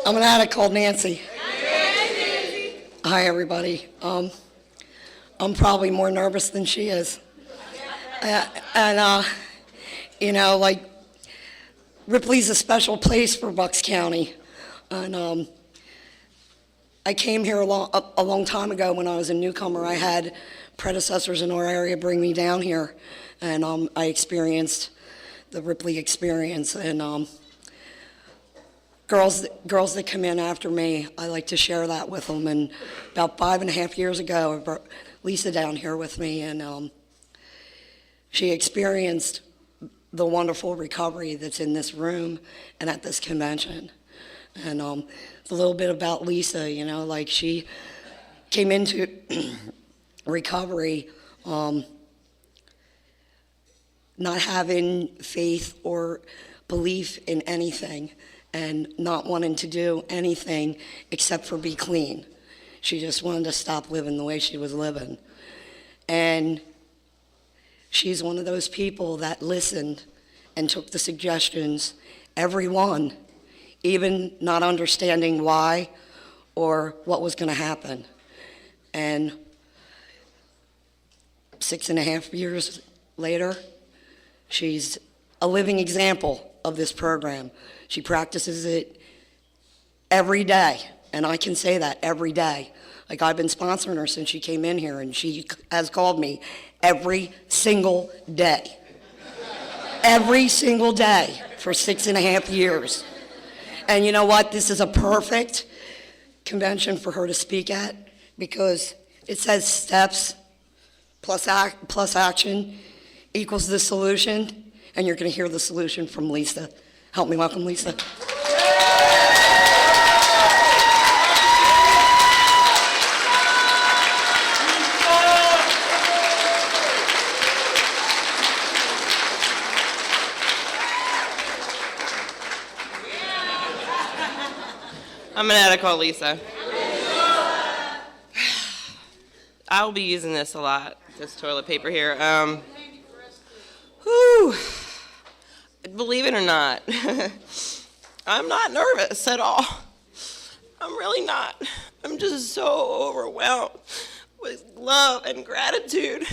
I'm an addict called Nancy. Hi, everybody. I'm probably more nervous than she is. Like, Ripley's a special place for Bucks County. And I came here a long time ago when I was a newcomer. I had predecessors in our area bring me down here, and I experienced the Ripley experience. And girls that come in after me, I like to share that with them. And about 5.5 years ago, I brought Lisa down here with me, and she experienced the wonderful recovery that's in this room and at this convention. And a little bit about Lisa, like she came into recovery not having faith or belief in anything and not wanting to do anything except for be clean. She just wanted to stop living the way she was living. And she's one of those people that listened and took the suggestions, every one, even not understanding why or what was going to happen. And 6.5 years later, she's a living example of this program. She practices it every day, and I can say that every day. Like, I've been sponsoring her since she came in here, and she has called me every single day. Every single day for 6.5 years. And you know what? This is a perfect convention for her to speak at, because it says steps plus action equals the solution, and you're going to hear the solution from Lisa. Help me welcome Lisa. I'm an addict called Lisa. I'll be using this a lot, this toilet paper here. Believe it or not, I'm not nervous at all. I'm really not. I'm just so overwhelmed with love and gratitude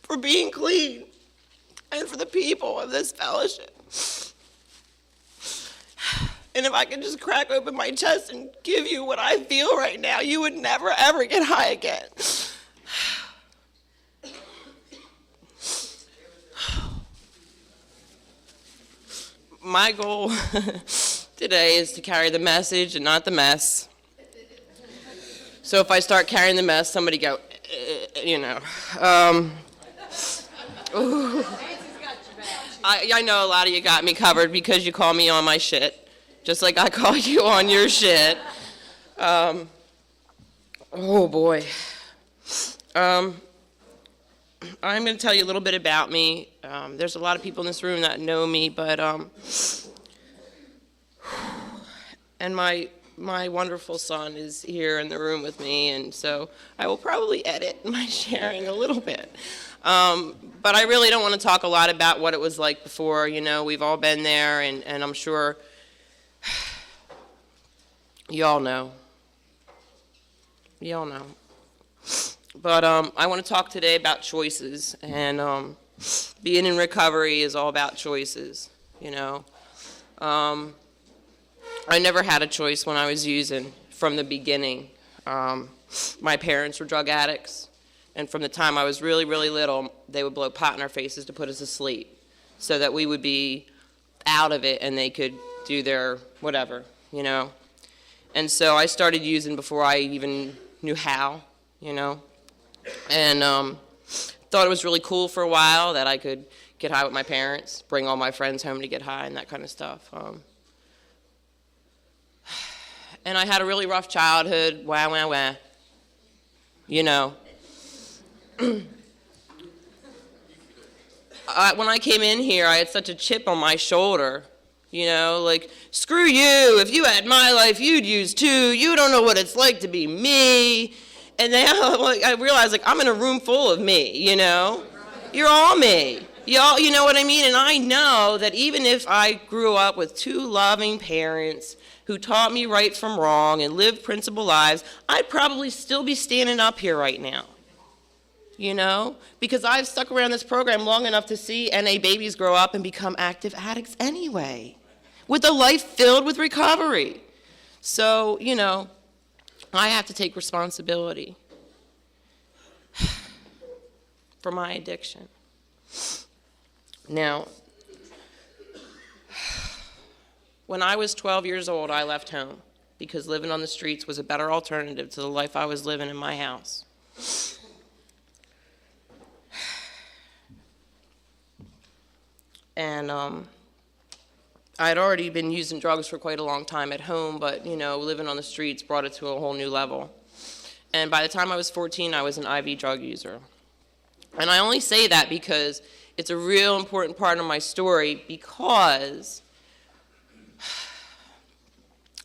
for being clean and for the people of this fellowship. And if I could just crack open my chest and give you what I feel right now, you would never, ever get high again. My goal today is to carry the message and not the mess. So if I start carrying the mess, somebody go, I know a lot of you got me covered because you call me on my shit. Just like I call you on your shit. Oh boy. I'm going to tell you a little bit about me. There's a lot of people in this room that know me, but and my wonderful son is here in the room with me, and so I will probably edit my sharing a little bit. But I really don't want to talk a lot about what it was like before. We've all been there, and I'm sure y'all know. Y'all know. But I want to talk today about choices, and being in recovery is all about choices, I never had a choice when I was using from the beginning. My parents were drug addicts, and from the time I was really, really little, they would blow pot in our faces to put us to sleep so that we would be out of it and they could do their whatever, And so I started using before I even knew how, and thought it was really cool for a while that I could get high with my parents, bring all my friends home to get high and that kind of stuff. And I had a really rough childhood, When I came in here, I had such a chip on my shoulder, like, screw you, if you had my life, you'd use too, you don't know what it's like to be me. And now I realized, I'm in a room full of me, you're all me. Y'all, you know what I mean? And I know that even if I grew up with two loving parents who taught me right from wrong and lived principled lives, I'd probably still be standing up here right now. You know? Because I've stuck around this program long enough to see NA babies grow up and become active addicts anyway, with a life filled with recovery. So, you know, I have to take responsibility for my addiction. Now, when I was 12 years old, I left home because living on the streets was a better alternative to the life I was living in my house. And I had already been using drugs for quite a long time at home, but, you know, living on the streets brought it to a whole new level. And by the time I was 14, I was an IV drug user. And I only say that because it's a real important part of my story, because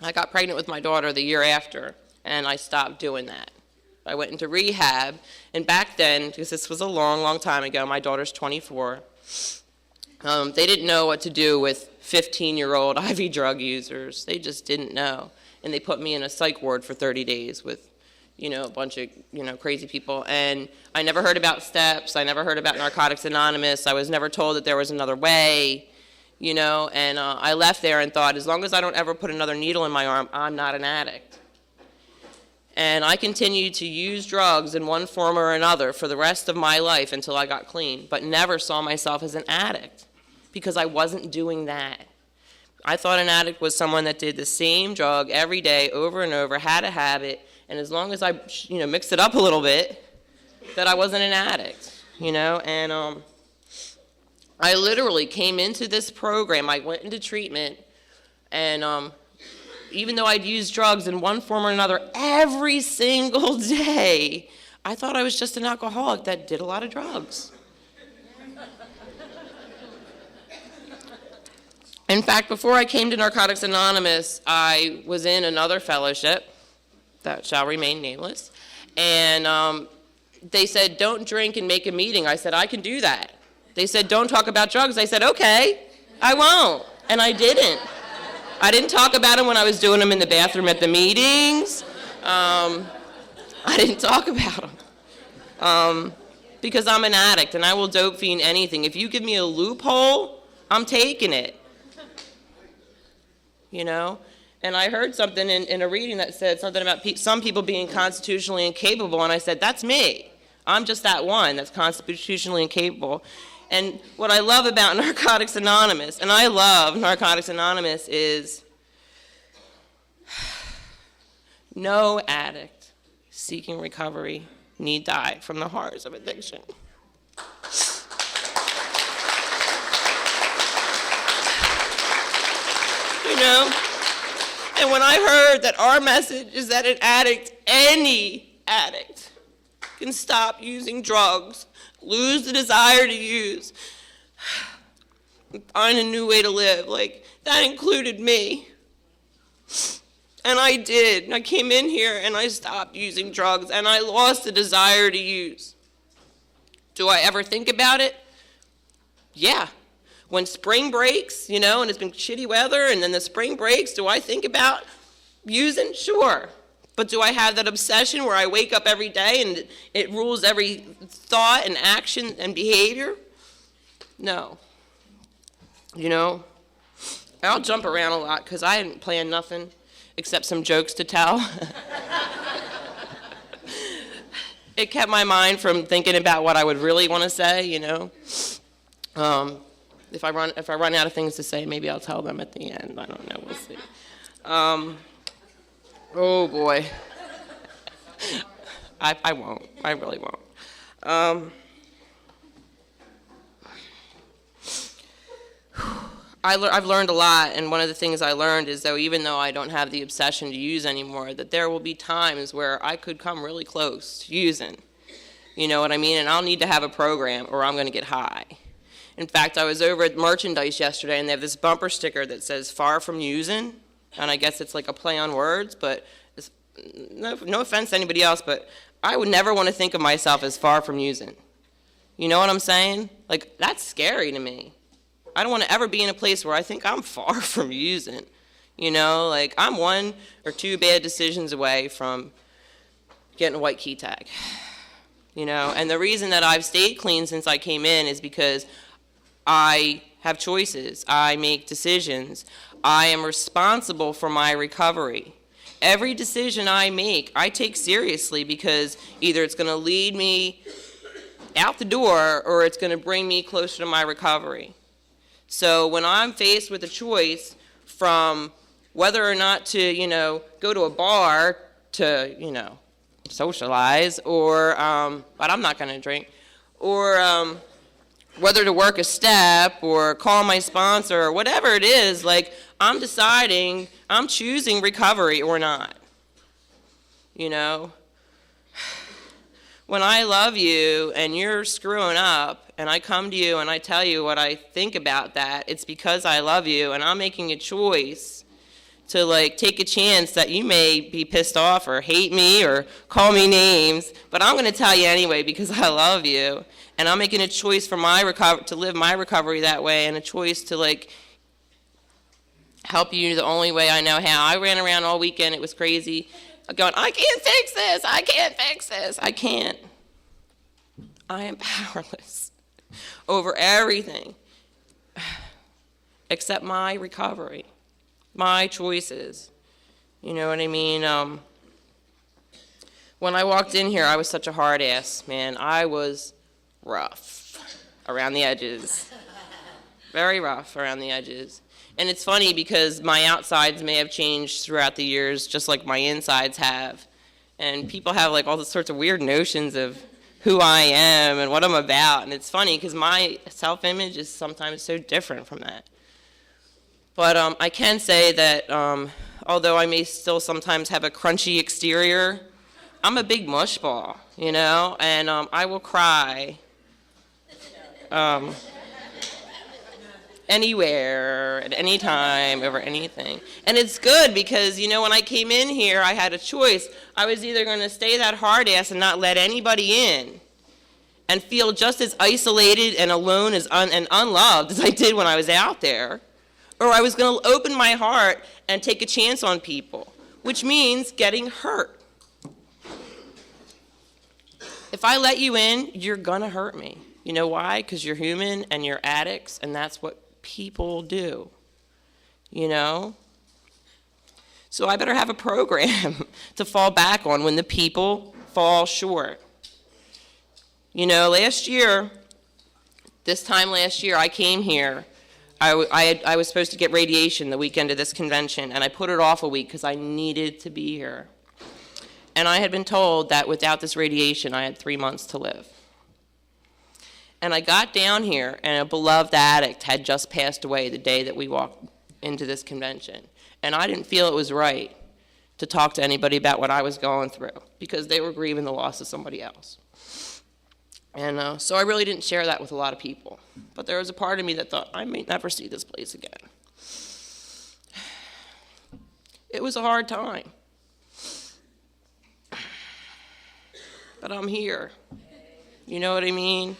I got pregnant with my daughter the year after, and I stopped doing that. I went into rehab, and back then, because this was a long, long time ago, my daughter's 24, they didn't know what to do with 15-year-old IV drug users. They just didn't know. And they put me in a psych ward for 30 days with, you know, a bunch of, you know, crazy people. And I never heard about STEPS. I never heard about Narcotics Anonymous. I was never told that there was another way, you know. And I left there and thought, as long as I don't ever put another needle in my arm, I'm not an addict. And I continued to use drugs in one form or another for the rest of my life until I got clean, but never saw myself as an addict because I wasn't doing that. I thought an addict was someone that did the same drug every day over and over, had a habit, and as long as I, you know, mixed it up a little bit, that I wasn't an addict, you know. And I literally came into this program, I went into treatment, and even though I'd used drugs in one form or another every single day, I thought I was just an alcoholic that did a lot of drugs. In fact, before I came to Narcotics Anonymous, I was in another fellowship that shall remain nameless, and they said, don't drink and make a meeting. I said, I can do that. They said, don't talk about drugs. I said, okay, I won't, and I didn't. I didn't talk about them when I was doing them in the bathroom at the meetings. I didn't talk about them because I'm an addict, and I will dope fiend anything. If you give me a loophole, I'm taking it. You know? And I heard something in a reading that said something about some people being constitutionally incapable, and I said, that's me. I'm just that one that's constitutionally incapable. And what I love about Narcotics Anonymous, and I love Narcotics Anonymous, is no addict seeking recovery need die from the horrors of addiction. You know? And when I heard that our message is that an addict, any addict, can stop using drugs, lose the desire to use, and find a new way to live, like, that included me. And I did. I came in here and I stopped using drugs, and I lost the desire to use. Do I ever think about it? Yeah. When spring breaks, you know, and it's been shitty weather, and then the spring breaks, do I think about using? Sure. But do I have that obsession where I wake up every day and it rules every thought and action and behavior? No. You know, I'll jump around a lot because I didn't plan nothing except some jokes to tell. It kept my mind from thinking about what I would really want to say, you know. If I run out of things to say, maybe I'll tell them at the end. I don't know. We'll see. Oh boy. I won't. I really won't. I've learned a lot, and one of the things I learned is that even though I don't have the obsession to use anymore, that there will be times where I could come really close to using. You know what I mean? And I'll need to have a program or I'm going to get high. In fact, I was over at merchandise yesterday, and they have this bumper sticker that says "Far from Using," and I guess it's like a play on words, but it's, no offense to anybody else, but I would never want to think of myself as far from using. You know what I'm saying? Like, that's scary to me. I don't want to ever be in a place where I think I'm far from using. You know, like, I'm 1 or 2 bad decisions away from getting a white key tag. You know, and the reason that I've stayed clean since I came in is because I have choices. I make decisions. I am responsible for my recovery. Every decision I make, I take seriously, because either it's going to lead me out the door or it's going to bring me closer to my recovery. So when I'm faced with a choice from whether or not to, you know, go to a bar to, you know, socialize, or, but I'm not going to drink, or whether to work a step or call my sponsor or whatever it is, like, I'm deciding, I'm choosing recovery or not. You know? When I love you and you're screwing up and I come to you and I tell you what I think about that, it's because I love you and I'm making a choice to, like, take a chance that you may be pissed off or hate me or call me names, but I'm going to tell you anyway because I love you. And I'm making a choice for my to live my recovery that way, and a choice to, like, help you the only way I know how. I ran around all weekend. It was crazy. Going, I can't fix this. I can't fix this. I can't. I am powerless over everything except my recovery, my choices. You know what I mean? When I walked in here, I was such a hard ass, man. I was rough around the edges. Very rough around the edges. And it's funny because my outsides may have changed throughout the years, just like my insides have. And people have, like, all sorts of weird notions of who I am and what I'm about. And it's funny because my self-image is sometimes so different from that. But I can say that although I may still sometimes have a crunchy exterior, I'm a big mush ball, you know? And I will cry anywhere, at any time, over anything. And it's good because, you know, when I came in here, I had a choice. I was either going to stay that hard ass and not let anybody in and feel just as isolated and alone and unloved as I did when I was out there, or I was going to open my heart and take a chance on people, which means getting hurt. If I let you in, you're going to hurt me. You know why? Because you're human and you're addicts, and that's what people do, you know? So I better have a program to fall back on when the people fall short. You know, this time last year, I came here. I was supposed to get radiation the weekend of this convention, and I put it off a week because I needed to be here. And I had been told that without this radiation, I had 3 months to live. And I got down here, and a beloved addict had just passed away the day that we walked into this convention. And I didn't feel it was right to talk to anybody about what I was going through, because they were grieving the loss of somebody else. And so I really didn't share that with a lot of people. But there was a part of me that thought, I may never see this place again. It was a hard time. But I'm here. You know what I mean?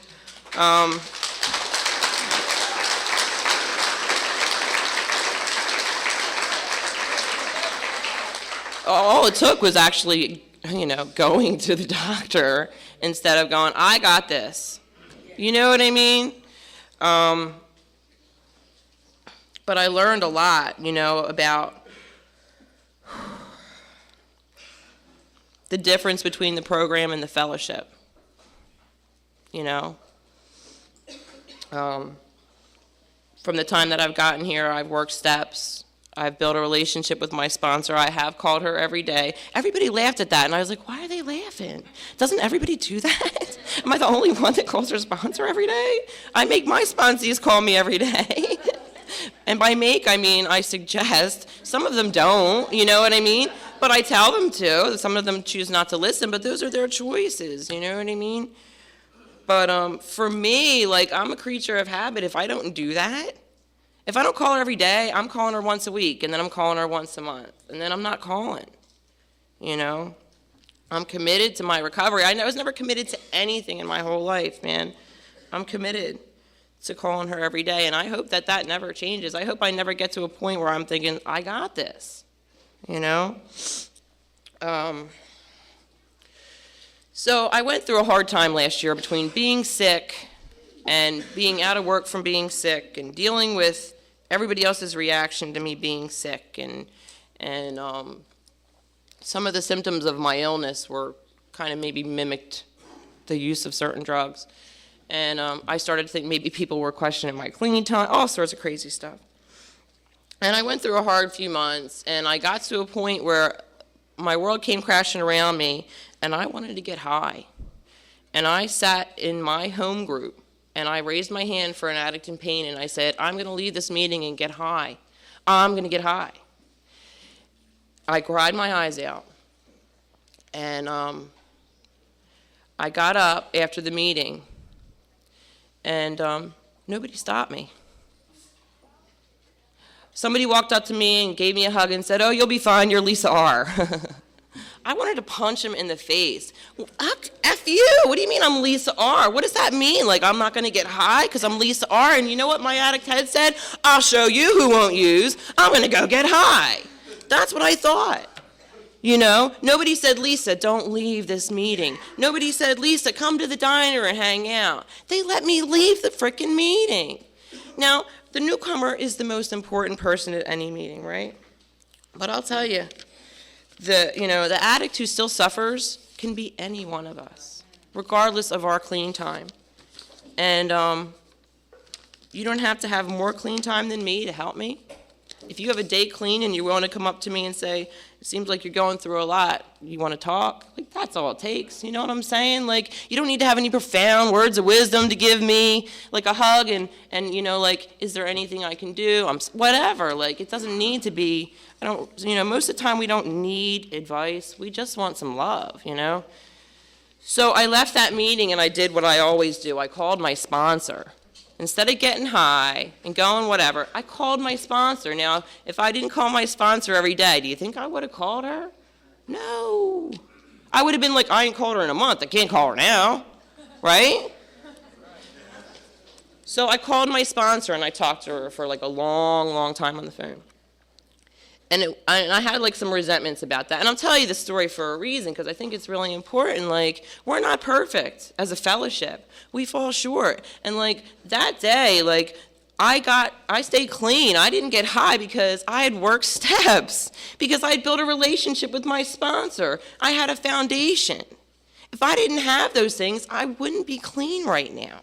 All it took was actually, you know, going to the doctor instead of going, I got this. You know what I mean? But I learned a lot, you know, about the difference between the program and the fellowship. You know? From the time that I've gotten here, I've worked steps. I've built a relationship with my sponsor. I have called her every day. Everybody laughed at that, and I was like, why are they laughing? Doesn't everybody do that? Am I the only one that calls her sponsor every day? I make my sponsees call me every day. And by make, I mean I suggest. Some of them don't, you know what I mean? But I tell them to. Some of them choose not to listen, but those are their choices, you know what I mean? But for me, like, I'm a creature of habit. If I don't do that, if I don't call her every day, I'm calling her once a week, and then I'm calling her once a month, and then I'm not calling, you know? I'm committed to my recovery. I was never committed to anything in my whole life, man. I'm committed to calling her every day, and I hope that that never changes. I hope I never get to a point where I'm thinking, I got this, you know? So I went through a hard time last year between being sick and being out of work from being sick and dealing with everybody else's reaction to me being sick, and some of the symptoms of my illness were kind of maybe mimicked the use of certain drugs. And I started to think maybe people were questioning my clean time, all sorts of crazy stuff. And I went through a hard few months, and I got to a point where my world came crashing around me, and I wanted to get high. And I sat in my home group, and I raised my hand for an addict in pain, and I said, I'm going to leave this meeting and get high. I'm going to get high. I cried my eyes out. And I got up after the meeting, and nobody stopped me. Somebody walked up to me and gave me a hug and said, oh, you'll be fine, you're Lisa R. I wanted to punch him in the face. F you, what do you mean I'm Lisa R? What does that mean? Like I'm not gonna get high because I'm Lisa R? And you know what my addict head said? I'll show you who won't use. I'm gonna go get high. That's what I thought. You know, nobody said, Lisa, don't leave this meeting. Nobody said, Lisa, come to the diner and hang out. They let me leave the frickin' meeting. Now, the newcomer is the most important person at any meeting, right? But I'll tell you, the addict who still suffers can be any one of us, regardless of our clean time. And you don't have to have more clean time than me to help me. If you have a day clean and you want to come up to me and say, it seems like you're going through a lot, you want to talk? Like, that's all it takes, you know what I'm saying? Like, you don't need to have any profound words of wisdom to give me, like a hug and like, is there anything I can do? Whatever, like, it doesn't need to be, most of the time we don't need advice, we just want some love, you know? So I left that meeting and I did what I always do, I called my sponsor. Instead of getting high and going whatever, I called my sponsor. Now, if I didn't call my sponsor every day, do you think I would have called her? No. I would have been like, I ain't called her in a month. I can't call her now, right? So I called my sponsor and I talked to her for like a long, long time on the phone. And I had like some resentments about that. And I'll tell you the story for a reason, because I think it's really important. Like, we're not perfect as a fellowship. We fall short. And like that day, like I stayed clean. I didn't get high because I had worked steps, because I had built a relationship with my sponsor. I had a foundation. If I didn't have those things, I wouldn't be clean right now.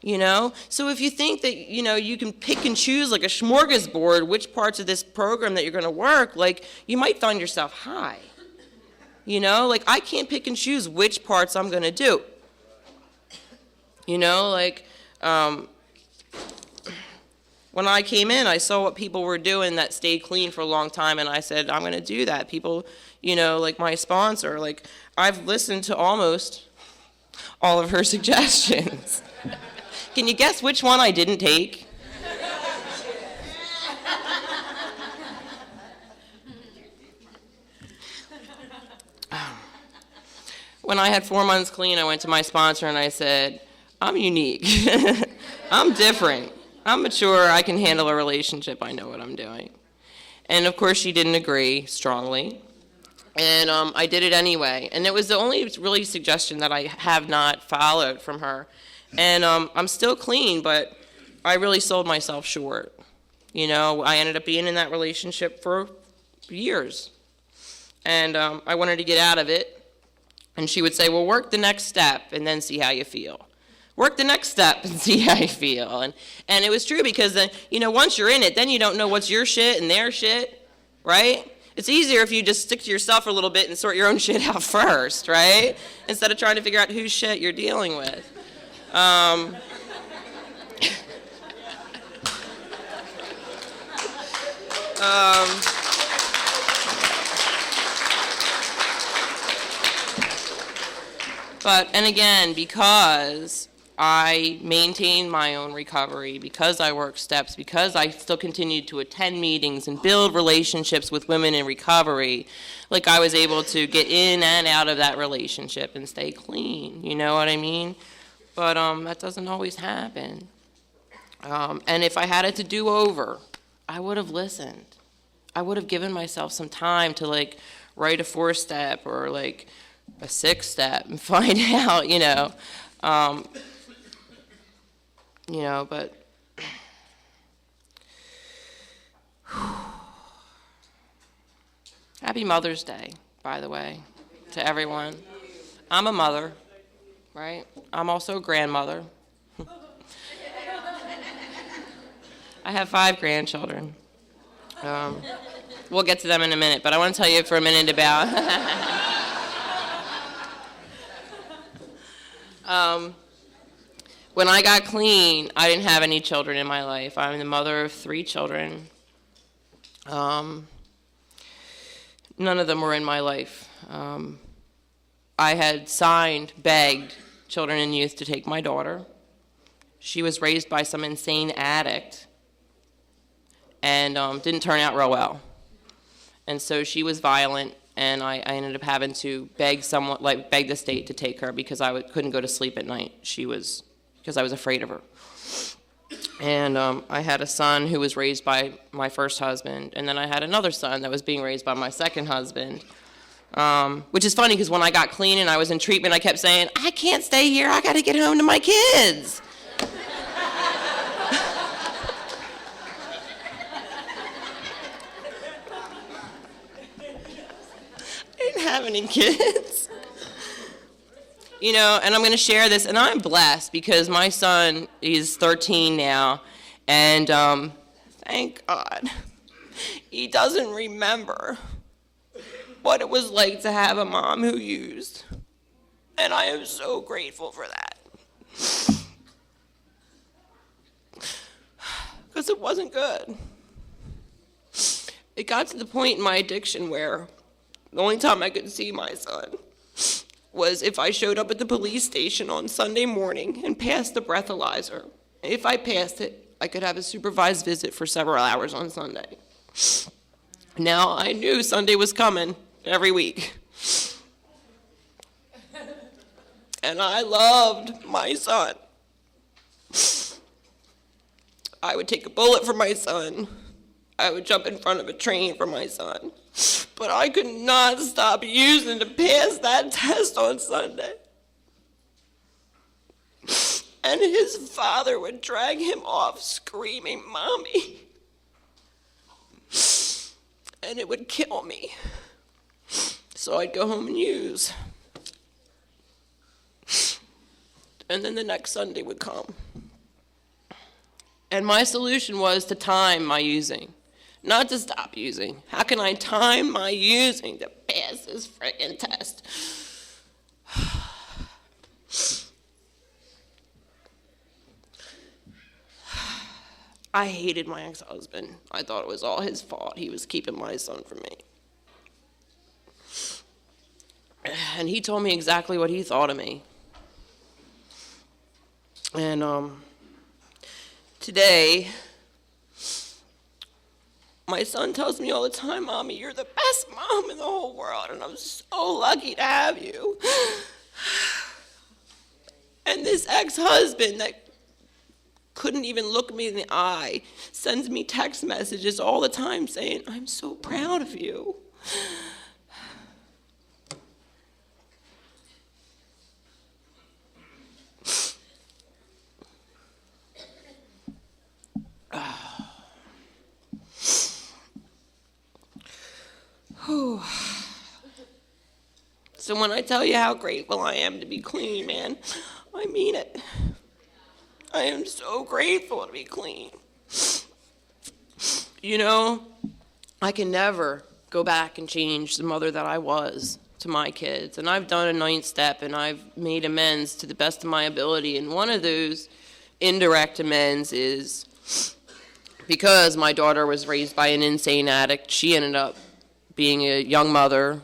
You know, so if you think that, you can pick and choose like a smorgasbord which parts of this program that you're going to work, like, you might find yourself high. You know, like, I can't pick and choose which parts I'm going to do. You know, like, when I came in, I saw what people were doing that stayed clean for a long time, and I said, I'm going to do that. People, like my sponsor, like, I've listened to almost all of her suggestions. Can you guess which one I didn't take? When I had 4 months clean, I went to my sponsor and I said, I'm unique. I'm different. I'm mature. I can handle a relationship. I know what I'm doing. And of course, she didn't agree strongly. And I did it anyway. And it was the only really suggestion that I have not followed from her. And I'm still clean, but I really sold myself short. I ended up being in that relationship for years. And I wanted to get out of it. And she would say, well, work the next step and then see how you feel. Work the next step and see how you feel. And it was true, because then, once you're in it, then you don't know what's your shit and their shit, right? It's easier if you just stick to yourself for a little bit and sort your own shit out first, right? Instead of trying to figure out whose shit you're dealing with. And again, because I maintained my own recovery, because I worked steps, because I still continued to attend meetings and build relationships with women in recovery, like, I was able to get in and out of that relationship and stay clean, you know what I mean? but that doesn't always happen. And if I had it to do over, I would have listened. I would have given myself some time to like write a 4-step or like a 6-step and find out, but happy Mother's Day, by the way, to everyone. I'm a mother, right? I'm also a grandmother. I have 5 grandchildren. We'll get to them in a minute, but I want to tell you for a minute about when I got clean, I didn't have any children in my life. I'm the mother of 3 children. None of them were in my life. I had begged Children and Youth to take my daughter. She was raised by some insane addict and didn't turn out real well. And so she was violent, and I ended up having to beg the state to take her because I couldn't go to sleep at night. Because I was afraid of her. And I had a son who was raised by my first husband, and then I had another son that was being raised by my second husband. Which is funny because when I got clean and I was in treatment, I kept saying, I can't stay here, I gotta get home to my kids. I didn't have any kids. And I'm going to share this, and I'm blessed because my son is 13 now, and thank God he doesn't remember what it was like to have a mom who used, and I am so grateful for that. Because it wasn't good. It got to the point in my addiction where the only time I could see my son was if I showed up at the police station on Sunday morning and passed the breathalyzer. If I passed it, I could have a supervised visit for several hours on Sunday. Now, I knew Sunday was coming every week. And I loved my son. I would take a bullet for my son. I would jump in front of a train for my son. But I could not stop using to pass that test on Sunday. And his father would drag him off screaming, "Mommy." And it would kill me. So I'd go home and use. And then the next Sunday would come. And my solution was to time my using. Not to stop using. How can I time my using to pass this frickin' test? I hated my ex-husband. I thought it was all his fault. He was keeping my son from me. And he told me exactly what he thought of me. And today, my son tells me all the time, "Mommy, you're the best mom in the whole world, and I'm so lucky to have you." And this ex-husband that couldn't even look me in the eye sends me text messages all the time saying, "I'm so proud of you." So when I tell you how grateful I am to be clean, man, I mean it. I am so grateful to be clean. I can never go back and change the mother that I was to my kids. And I've done a 9th step, and I've made amends to the best of my ability. And one of those indirect amends is because my daughter was raised by an insane addict, she ended up being a young mother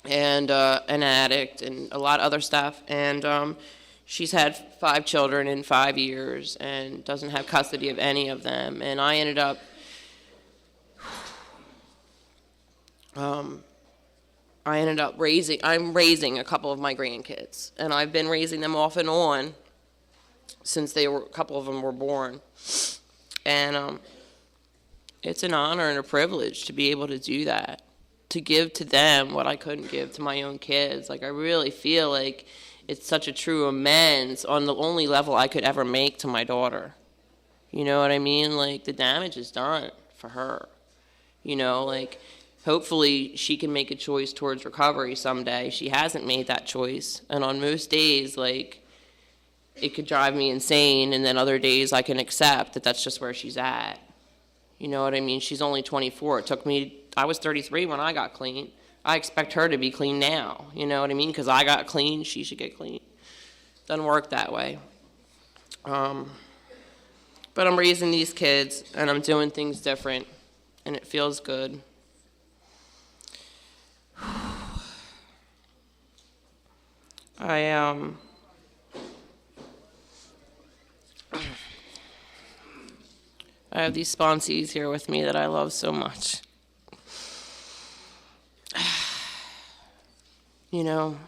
and an addict and a lot of other stuff. And she's had 5 children in 5 years and doesn't have custody of any of them. And I ended up I'm raising a couple of my grandkids, and I've been raising them off and on since a couple of them were born. And it's an honor and a privilege to be able to do that, to give to them what I couldn't give to my own kids. Like, I really feel like it's such a true amends on the only level I could ever make to my daughter. You know what I mean? Like, the damage is done for her. You know, like, hopefully she can make a choice towards recovery someday. She hasn't made that choice. And on most days, like, it could drive me insane, and then other days I can accept that that's just where she's at. You know what I mean? She's only 24. I was 33 when I got clean. I expect her to be clean now. You know what I mean? Because I got clean, she should get clean. Doesn't work that way. But I'm raising these kids, and I'm doing things different, and it feels good. I have these sponsees here with me that I love so much. You know,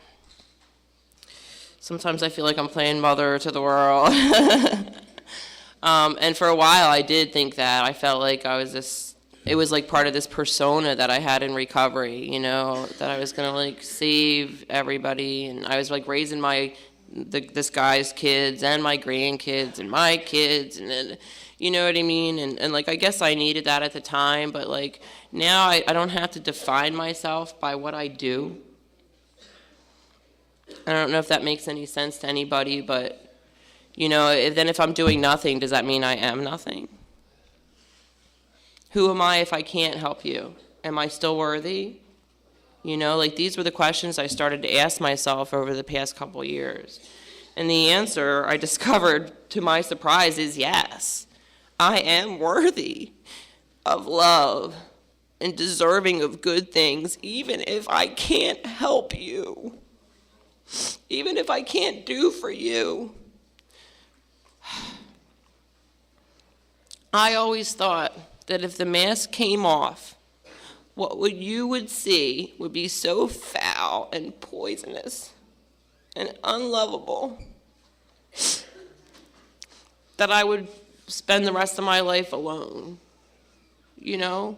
sometimes I feel like I'm playing mother to the world. And for a while I did think that. I felt like it was like part of this persona that I had in recovery, you know, that I was going to like save everybody. And I was like raising this guy's kids and my grandkids and my kids, and then, you know what I mean? And like, I guess I needed that at the time, but like now I don't have to define myself by what I do. I don't know if that makes any sense to anybody, but you know, if I'm doing nothing, does that mean I am nothing? Who am I if I can't help you? Am I still worthy? You know, like these were the questions I started to ask myself over the past couple years. And the answer I discovered, to my surprise, is yes. I am worthy of love and deserving of good things, even if I can't help you. Even if I can't do for you. I always thought that if the mask came off, what you would see would be so foul and poisonous and unlovable that I would spend the rest of my life alone, you know?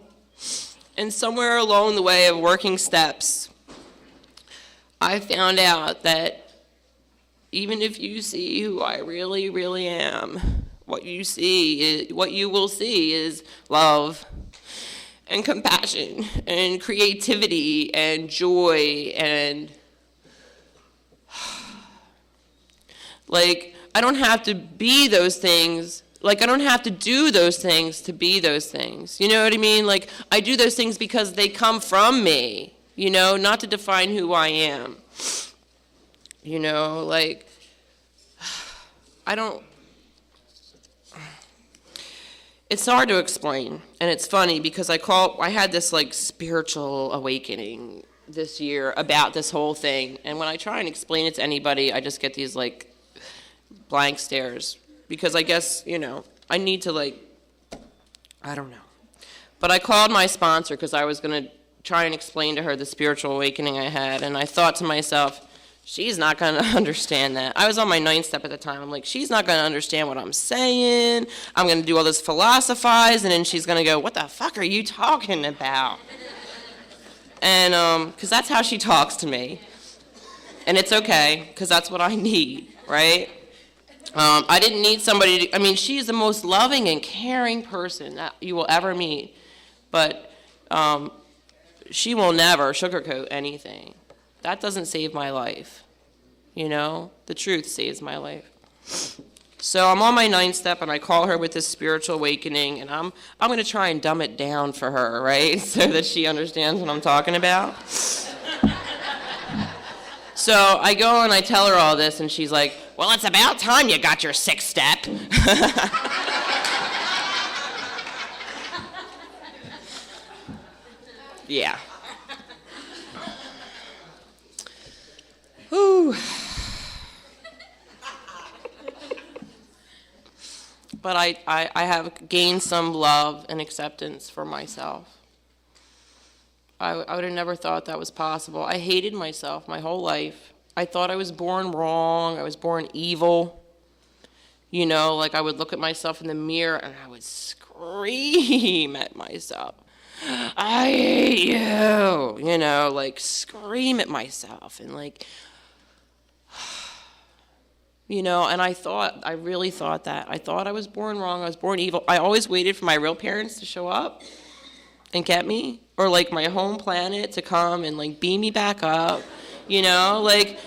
And somewhere along the way of working steps, I found out that even if you see who I really, really am, what you will see is love and compassion and creativity and joy and like, I don't have to be those things. Like, I don't have to do those things to be those things. You know what I mean? Like, I do those things because they come from me, you know, not to define who I am. You know, like, it's hard to explain, and it's funny because I had this like spiritual awakening this year about this whole thing, and when I try and explain it to anybody, I just get these like blank stares, because I guess, you know, I need to like, I don't know. But I called my sponsor because I was going to try and explain to her the spiritual awakening I had, and I thought to myself, she's not going to understand that. I was on my 9th step at the time. I'm like, she's not going to understand what I'm saying. I'm going to do all this philosophize, and then she's going to go, what the fuck are you talking about? And because that's how she talks to me. And it's okay, because that's what I need, right? I didn't need somebody she's the most loving and caring person that you will ever meet. But she will never sugarcoat anything. That doesn't save my life, you know? The truth saves my life. So I'm on my 9th step, and I call her with this spiritual awakening, and I'm going to try and dumb it down for her, right? So that she understands what I'm talking about. So I go and I tell her all this, and she's like, well, it's about time you got your 6th step. Yeah. Whew. But I have gained some love and acceptance for myself. I would have never thought that was possible. I hated myself my whole life. I thought I was born wrong. I was born evil. You know, like I would look at myself in the mirror and I would scream at myself. I hate you, you know, like scream at myself and like, you know, and I really thought that. I thought I was born wrong. I was born evil. I always waited for my real parents to show up and get me, or like my home planet to come and like beam me back up, you know, like,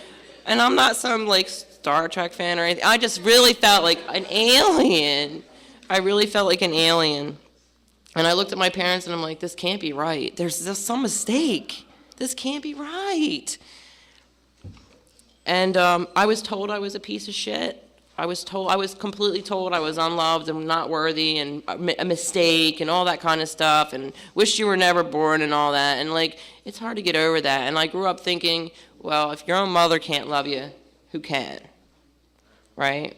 and I'm not some like Star Trek fan or anything. I just really felt like an alien. I really felt like an alien. And I looked at my parents and I'm like, this can't be right. There's some mistake. This can't be right. And I was told I was a piece of shit. I was completely told I was unloved and not worthy and a mistake and all that kind of stuff and wish you were never born and all that. And like, it's hard to get over that. And I grew up thinking, well, if your own mother can't love you, who can? Right?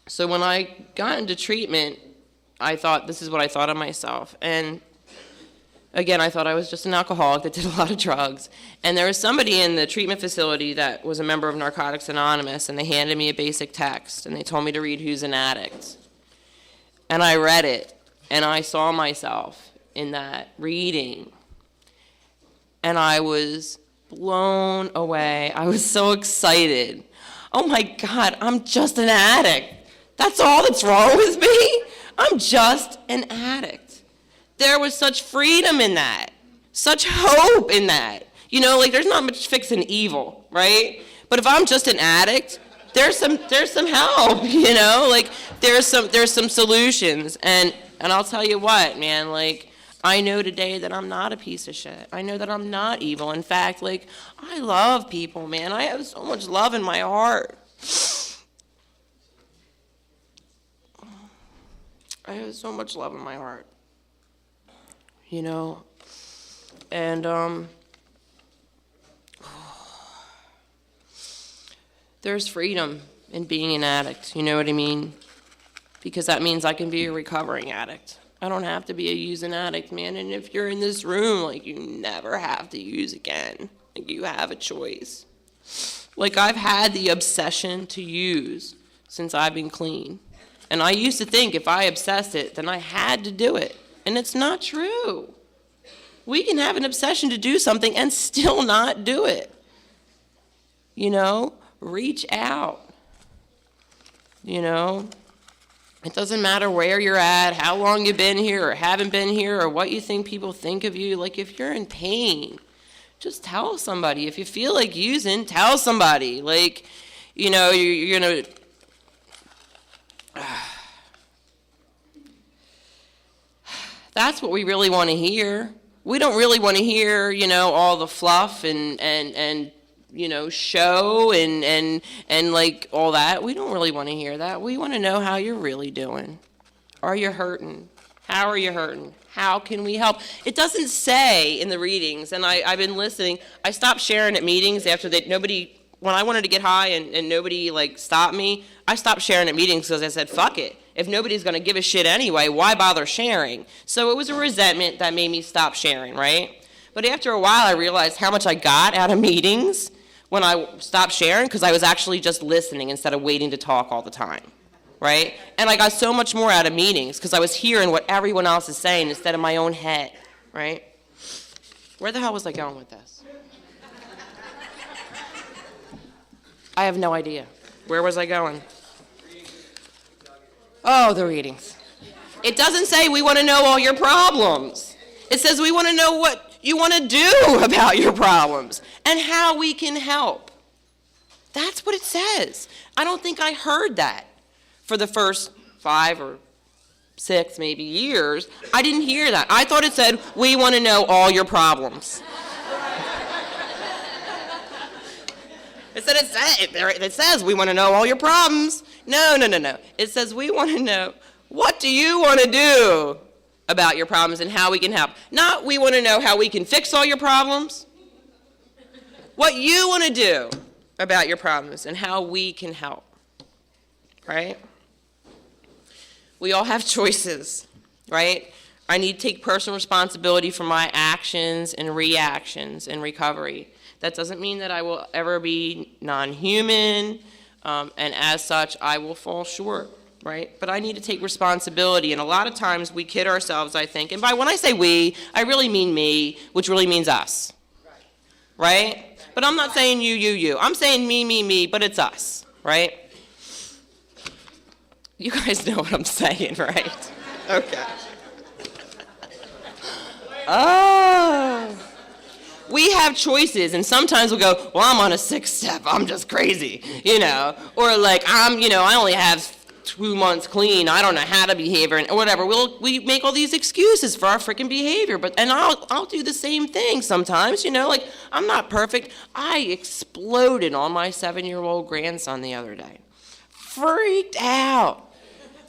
So when I got into treatment, I thought, this is what I thought of myself. And again, I thought I was just an alcoholic that did a lot of drugs. And there was somebody in the treatment facility that was a member of Narcotics Anonymous, and they handed me a basic text, and they told me to read Who's an Addict. And I read it, and I saw myself in that reading. And I was blown away. I was so excited. Oh my God, I'm just an addict. That's all that's wrong with me? I'm just an addict. There was such freedom in that, such hope in that. You know, like there's not much fixing evil, right? But if I'm just an addict, there's some help, you know? Like there's some solutions. And I'll tell you what, man, like I know today that I'm not a piece of shit. I know that I'm not evil. In fact, like I love people, man. I have so much love in my heart. I have so much love in my heart. You know, and there's freedom in being an addict, you know what I mean? Because that means I can be a recovering addict. I don't have to be a using addict, man. And if you're in this room, like you never have to use again. Like you have a choice. Like I've had the obsession to use since I've been clean. And I used to think if I obsessed it, then I had to do it. And it's not true. We can have an obsession to do something and still not do it. You know, reach out. You know, it doesn't matter where you're at, how long you've been here or haven't been here or what you think people think of you. Like if you're in pain, just tell somebody. If you feel like using, tell somebody. Like, you know, you're going to... That's what we really want to hear. We don't really want to hear, you know, all the fluff and you know, show and like all that. We don't really want to hear that. We want to know how you're really doing. Are you hurting? How are you hurting? How can we help? It doesn't say in the readings, and I've been listening. I stopped sharing at meetings after when I wanted to get high and nobody like stopped me, I stopped sharing at meetings because I said, fuck it. If nobody's going to give a shit anyway, why bother sharing? So it was a resentment that made me stop sharing, right? But after a while, I realized how much I got out of meetings when I stopped sharing because I was actually just listening instead of waiting to talk all the time, right? And I got so much more out of meetings because I was hearing what everyone else is saying instead of my own head, right? Where the hell was I going with this? I have no idea. Where was I going? Oh, the readings. It doesn't say we want to know all your problems. It says we want to know what you want to do about your problems and how we can help. That's what it says. I don't think I heard that for the first 5 or 6 maybe years. I didn't hear that. I thought it said we want to know all your problems. It says we want to know all your problems. No. It says we want to know what do you want to do about your problems and how we can help. Not we want to know how we can fix all your problems. What you want to do about your problems and how we can help. Right? We all have choices, right? I need to take personal responsibility for my actions and reactions in recovery. That doesn't mean that I will ever be non-human And as such, I will fall short, right? But I need to take responsibility, and a lot of times we kid ourselves, I think, and by when I say we, I really mean me, which really means us, right? But I'm not saying you. I'm saying me, but it's us, right? You guys know what I'm saying, right? Okay. Oh. We have choices, and sometimes we'll go, well, I'm on a 6th step, I'm just crazy, or like, I only have 2 months clean, I don't know how to behave, or whatever. We make all these excuses for our freaking behavior, and I'll do the same thing sometimes, like, I'm not perfect. I exploded on my 7-year-old grandson the other day. Freaked out.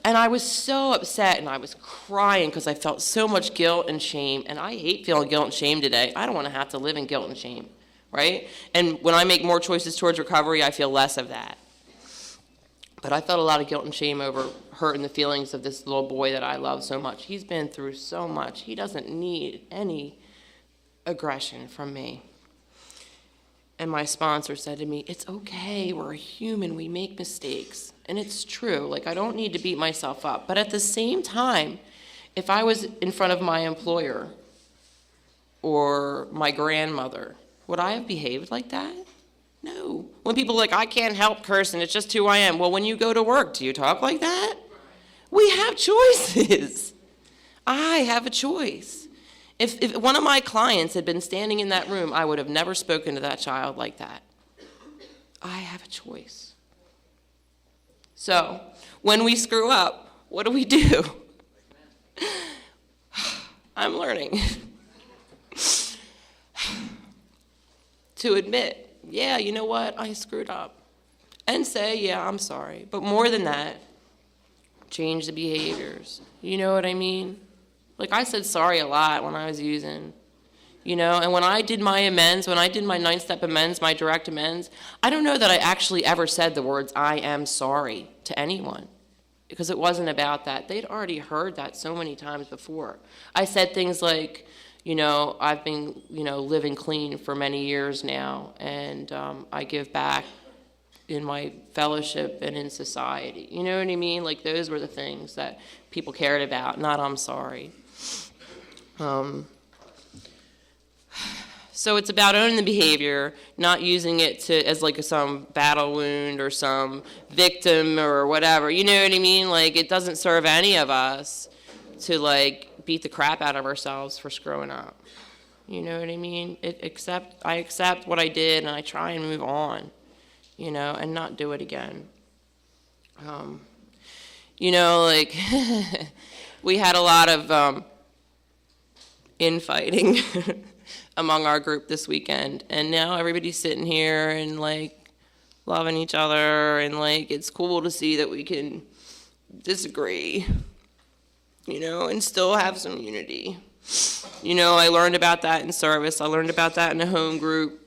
And I was so upset, and I was crying because I felt so much guilt and shame, and I hate feeling guilt and shame today. I don't want to have to live in guilt and shame, right? And when I make more choices towards recovery, I feel less of that. But I felt a lot of guilt and shame over hurting the feelings of this little boy that I love so much. He's been through so much. He doesn't need any aggression from me. And my sponsor said to me, it's okay, we're a human, we make mistakes. And it's true, like, I don't need to beat myself up. But at the same time, if I was in front of my employer or my grandmother, would I have behaved like that? No. When people are like, I can't help cursing, it's just who I am. Well, when you go to work, do you talk like that? We have choices. I have a choice. If one of my clients had been standing in that room, I would have never spoken to that child like that. I have a choice. So, when we screw up, what do? I'm learning to admit, yeah, you know what, I screwed up. And say, yeah, I'm sorry. But more than that, change the behaviors. You know what I mean? Like, I said sorry a lot when I was using, and when I did my amends, when I did my 9-step amends, my direct amends, I don't know that I actually ever said the words, I am sorry, to anyone, because it wasn't about that. They'd already heard that so many times before. I said things like, I've been, living clean for many years now, and I give back in my fellowship and in society. You know what I mean? Like, those were the things that people cared about, not I'm sorry. So it's about owning the behavior, not using it as like some battle wound or some victim or whatever. You know what I mean? Like, it doesn't serve any of us to like beat the crap out of ourselves for screwing up. You know what I mean? I accept what I did, and I try and move on, and not do it again. Like we had a lot of infighting among our group this weekend, and now everybody's sitting here and like loving each other, and like it's cool to see that we can disagree, and still have some unity. I learned about that in service. I learned about that in a home group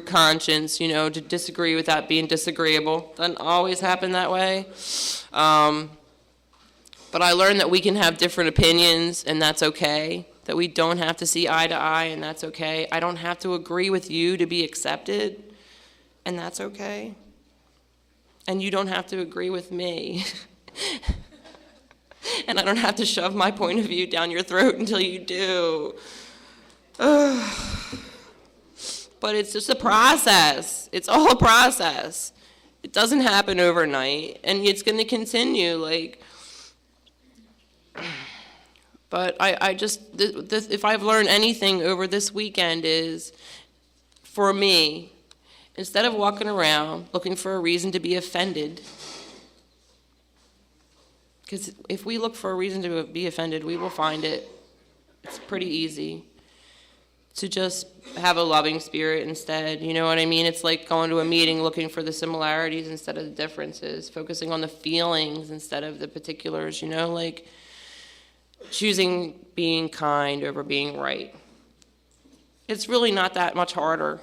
conscience, to disagree without being disagreeable. Doesn't always happen that way. But I learned that we can have different opinions, and that's okay. That we don't have to see eye to eye, and that's okay. I don't have to agree with you to be accepted, and that's okay. And you don't have to agree with me. And I don't have to shove my point of view down your throat until you do. But it's just a process. It's all a process. It doesn't happen overnight, and it's going to continue. But I just, if I've learned anything over this weekend is, for me, instead of walking around looking for a reason to be offended, because if we look for a reason to be offended, we will find it. It's pretty easy to just have a loving spirit instead. You know what I mean? It's like going to a meeting looking for the similarities instead of the differences, focusing on the feelings instead of the particulars, like choosing being kind over being right. It's really not that much harder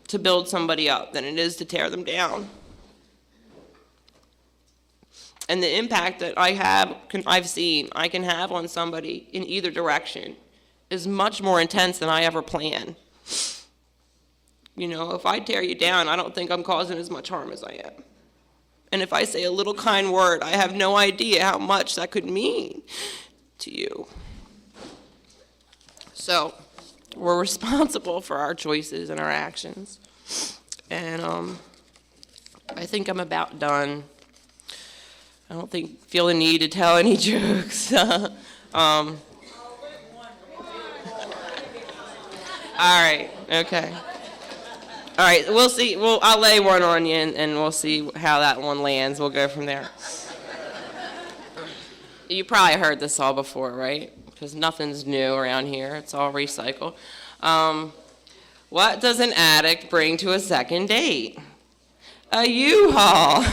to build somebody up than it is to tear them down. And the impact that I've seen I can have on somebody in either direction is much more intense than I ever planned. You know, if I tear you down, I don't think I'm causing as much harm as I am. And if I say a little kind word, I have no idea how much that could mean to you. So, we're responsible for our choices and our actions. And I think I'm about done. I don't feel the need to tell any jokes. All right, okay. All right, we'll see. I'll lay one on you, and we'll see how that one lands. We'll go from there. You probably heard this all before, right? Because nothing's new around here. It's all recycled. What does an addict bring to a second date? A U-Haul.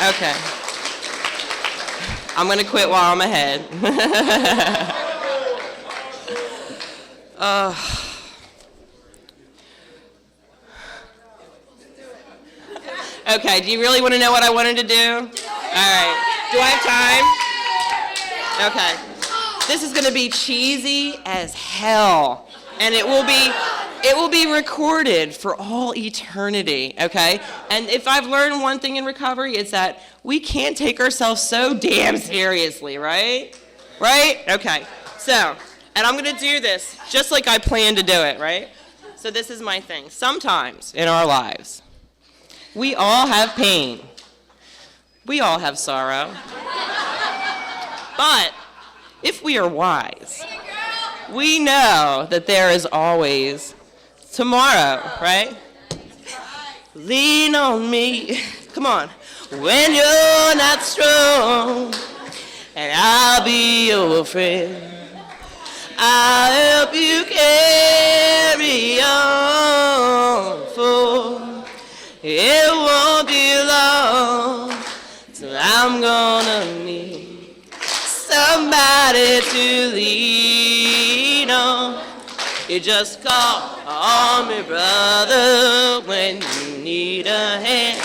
Okay. I'm going to quit while I'm ahead. Okay, do you really want to know what I wanted to do? All right. Do I have time? Okay. This is going to be cheesy as hell, and it will be recorded for all eternity, okay? And if I've learned one thing in recovery, it's that we can't take ourselves so damn seriously, right? Right? Okay. So, and I'm going to do this just like I planned to do it, right? So this is my thing. Sometimes in our lives, we all have pain. We all have sorrow. But if we are wise, we know that there is always tomorrow, right? Lean on me. Come on. When you're not strong, and I'll be your friend. I'll help you carry on, for it won't be long till I'm gonna need somebody to lean on. You just call on me, brother, when you need a hand.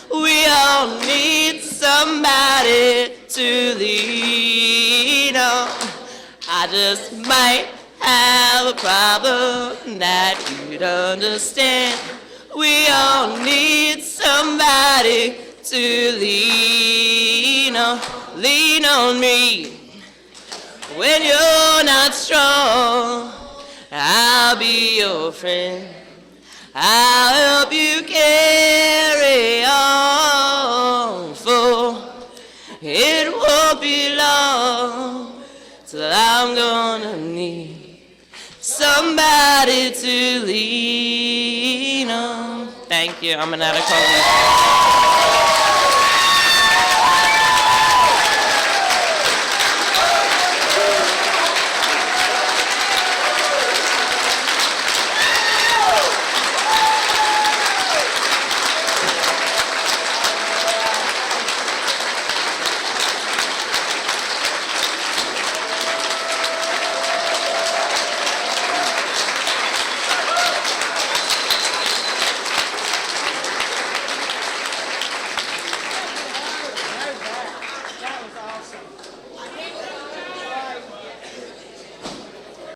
We all need somebody to lean on. I just might have a problem that you'd understand. We all need somebody to lean on. Lean on me when you're not strong. I'll be your friend. I'll help you carry on, for it won't be long till I'm gonna need somebody to lean on. Thank you. I'm an addict.